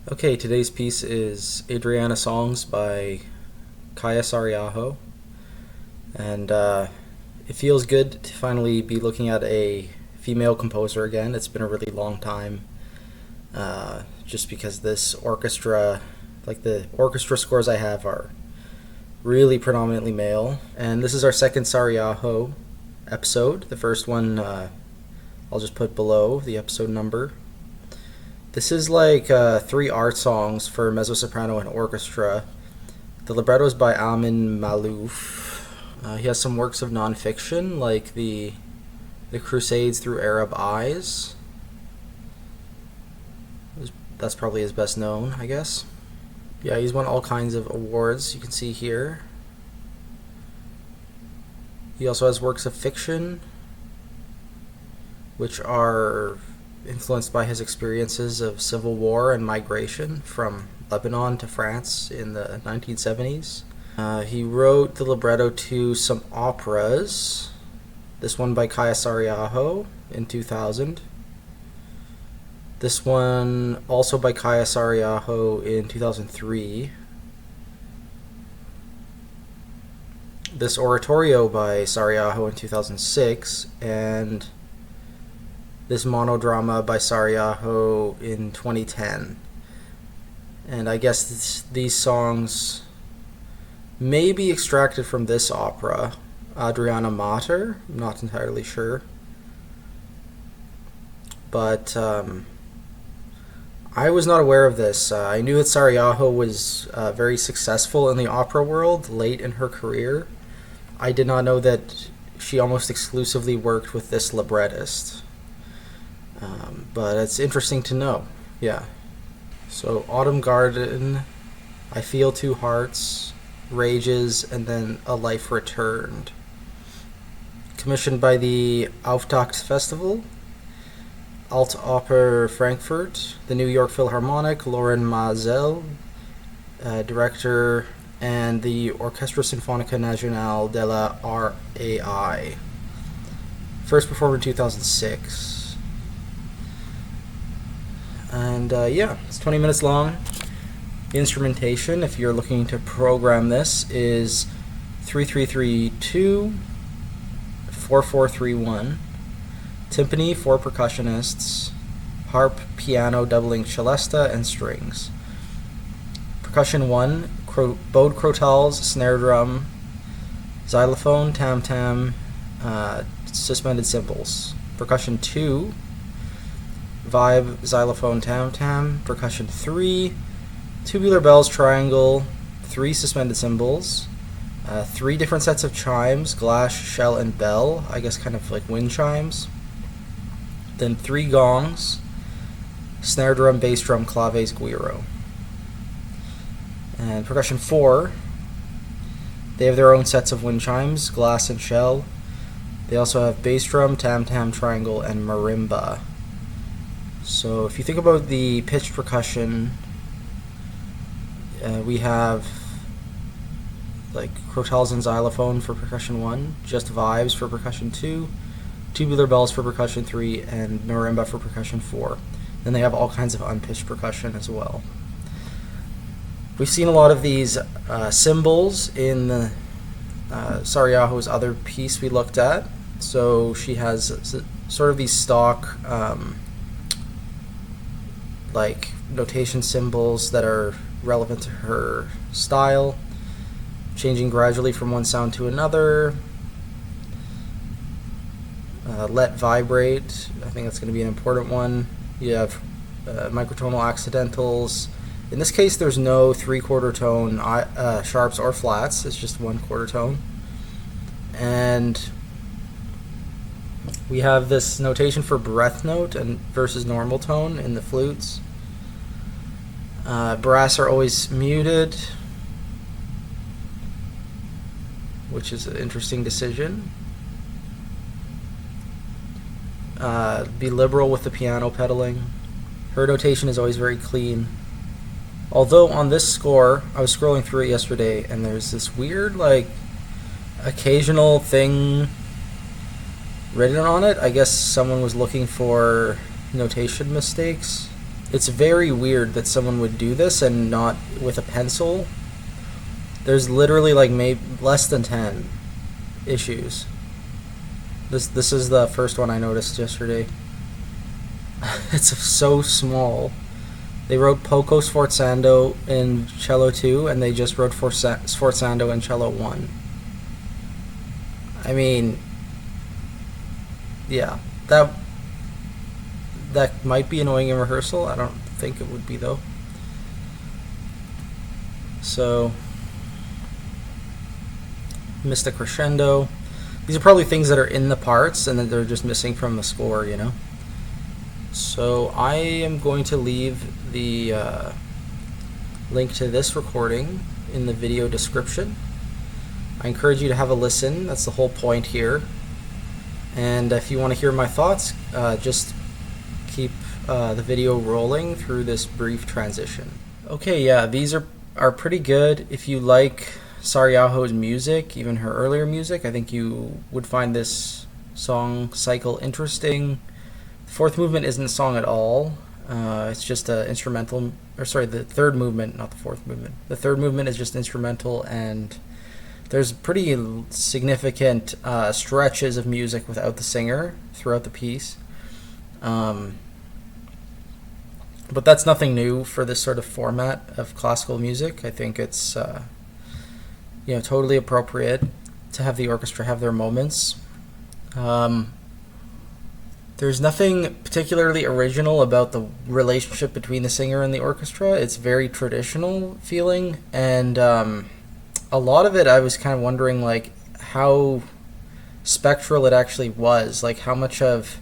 Okay, today's piece is Adriana Songs by Saariaho, and it feels good to finally be looking at a female composer again. It's been a really long time, just because this orchestra, like the orchestra scores I have, are really predominantly male. And this is our second Saariaho episode. The first one I'll just put below the episode number. This is like 3 art songs for mezzo-soprano and orchestra. The libretto is by Amin Malouf. He has some works of nonfiction, like the Crusades Through Arab Eyes. That's probably his best known, I guess. Yeah, he's won all kinds of awards, you can see here. He also has works of fiction, which are influenced by his experiences of civil war and migration from Lebanon to France in the 1970s. He wrote the libretto to some operas. This one by Kaya Saariaho in 2000. This one also by Kaya Saariaho in 2003. This oratorio by Saariaho in 2006, and this monodrama by Saariaho in 2010. And I guess these songs may be extracted from this opera, Adriana Mater. I'm not entirely sure. But I was not aware of this. I knew that Saariaho was very successful in the opera world late in her career. I did not know that she almost exclusively worked with this librettist. But it's interesting to know. Yeah. So Autumn Garden, I Feel Two Hearts, Rages, and then A Life Returned. Commissioned by the Auftakt Festival, Alt Oper Frankfurt, the New York Philharmonic, Lauren Mazel, director, and the Orchestra Sinfonica Nacional de la RAI. First performed in 2006. And yeah, it's 20 minutes long. The instrumentation, if you're looking to program this, is 3332 4431. Timpani, 4 percussionists, harp, piano, doubling celesta, and strings. Percussion 1, bowed crotals, snare drum, xylophone, tam-tam, suspended cymbals. Percussion 2, vibe, xylophone, tam-tam. Percussion 3, tubular bells, triangle, 3 suspended cymbals, 3 different sets of chimes, glass, shell, and bell, I guess kind of like wind chimes. Then 3 gongs, snare drum, bass drum, claves, guiro. And percussion 4, they have their own sets of wind chimes, glass and shell. They also have bass drum, tam-tam, triangle, and marimba. So if you think about the pitched percussion, we have like crotals and xylophone for percussion 1, just vibes for percussion 2, tubular bells for percussion 3, and marimba for percussion 4. Then they have all kinds of unpitched percussion as well. We've seen a lot of these cymbals in the Saariaho's other piece we looked at. So she has sort of these stock like notation symbols that are relevant to her style, changing gradually from one sound to another. Let vibrate, I think that's going to be an important one. You have microtonal accidentals. In this case, there's no 3/4 tone sharps or flats, it's just 1/4 tone. And we have this notation for breath note and versus normal tone in the flutes. Brass are always muted, which is an interesting decision. Be liberal with the piano pedaling. Her notation is always very clean. Although on this score, I was scrolling through it yesterday, and there's this weird, like, occasional thing written on it. I guess someone was looking for notation mistakes. It's very weird that someone would do this and not with a pencil. There's literally like maybe less than 10 issues. This is the first one I noticed yesterday. It's so small. They wrote Poco Sforzando in Cello 2, and they just wrote Sforzando in Cello 1. I mean, yeah, that might be annoying in rehearsal. I don't think it would be, though. So, missed a crescendo. These are probably things that are in the parts and that they're just missing from the score, you know? So I am going to leave the link to this recording in the video description. I encourage you to have a listen. That's the whole point here. And if you want to hear my thoughts, just keep the video rolling through this brief transition. Okay, yeah, these are pretty good. If you like Saariaho's music, even her earlier music, I think you would find this song cycle interesting. The fourth movement isn't a song at all. It's just an instrumental, or sorry, the third movement, not the fourth movement. The third movement is just instrumental, and there's pretty significant stretches of music without the singer throughout the piece. But that's nothing new for this sort of format of classical music. I think it's totally appropriate to have the orchestra have their moments. There's nothing particularly original about the relationship between the singer and the orchestra. It's very traditional feeling, and a lot of it I was kind of wondering like how spectral it actually was, like how much of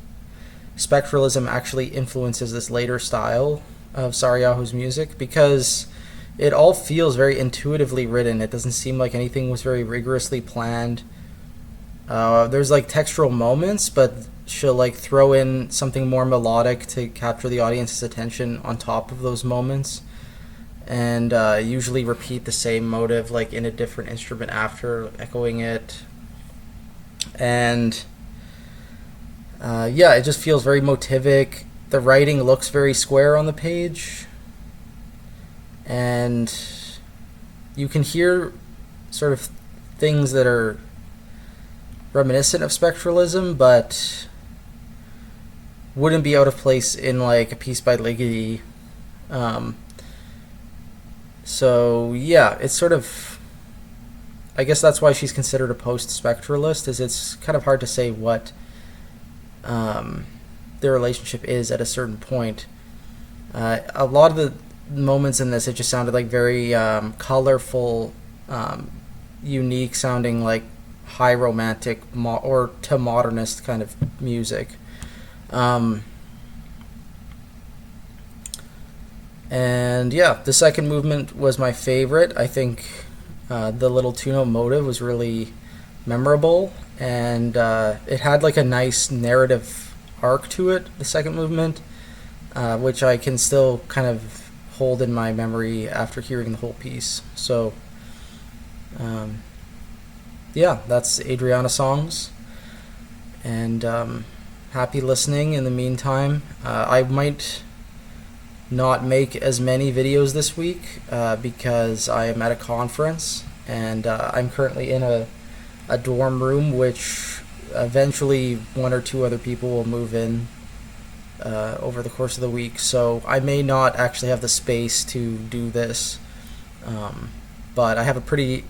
spectralism actually influences this later style of Saariaho's music, because it all feels very intuitively written. It doesn't seem like anything was very rigorously planned. There's like textural moments, but she'll like throw in something more melodic to capture the audience's attention on top of those moments, and usually repeat the same motive like in a different instrument after, echoing it. And it just feels very motivic. The writing looks very square on the page, and you can hear sort of things that are reminiscent of spectralism, but wouldn't be out of place in like a piece by Ligeti. So yeah, it's sort of, I guess that's why she's considered a post-spectralist, is it's kind of hard to say what their relationship is at a certain point. A lot of the moments in this, it just sounded like very colorful, unique sounding, like high romantic or to modernist kind of music. And yeah, the second movement was my favorite. I think the little two-note motive was really memorable, and it had like a nice narrative arc to it, the second movement, which I can still kind of hold in my memory after hearing the whole piece. So that's Adriana Songs, and happy listening in the meantime. I might not make as many videos this week because I am at a conference, and I'm currently in a dorm room, which eventually one or two other people will move in over the course of the week, so I may not actually have the space to do this, but I have a pretty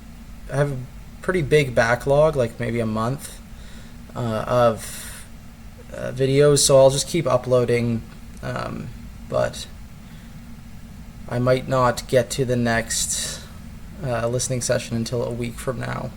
big backlog, like maybe a month of videos, so I'll just keep uploading, but I might not get to the next listening session until a week from now.